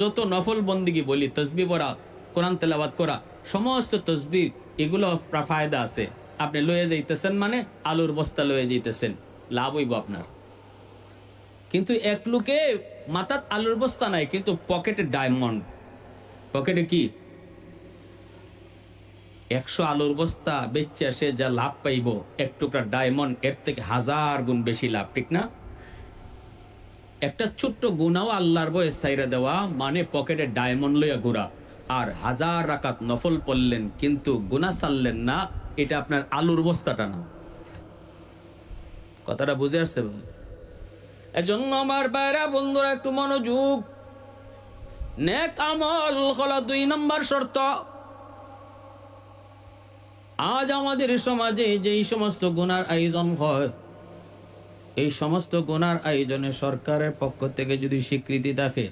যত নফল বন্দিগি বলি, তসবিহ পড়া, কোরআন তেলাওয়াত করা, সমস্ত তসবিহ এগুলো ফায়দা আছে। আপনি লয়ে যাইতেছেন মানে আলুর বস্তা লয়ে যাইতেছেন, লাভ হইব আপনার। কিন্তু এক লোকে মাথাত আলুর বস্তা নাই, কিন্তু পকেটে ডায়মন্ড। পকেটে কি 100 আলুর বস্তা বেচে সে যা লাভ পাইব, এক টুকরা ডায়মন্ড এর থেকে 1000 গুণ বেশি লাভ, ঠিক না? একটা ছোট্ট গুনাও আল্লাহর বয়ে সাইরা দেওয়া মানে পকেটে ডায়মন্ড লইয়া ঘোরা। আর 1000 রাকাত নফল পড়লেন কিন্তু গুনাহ ছাড়লেন না, এটা আপনার আলুর বস্তাটা না। কথাটা বুঝে আসছে? এজন্য আমার বাইরা বন্ধুরা একটু মনোযোগ। নেক আমল হলো 2 নম্বর শর্ত। আজ আমাদের সমাজে যেই সমস্ত গুনার আয়োজন হয়, এই সমস্ত গুনার আয়োজনে সরকারের পক্ষ থেকে যদি স্বীকৃতি থাকে,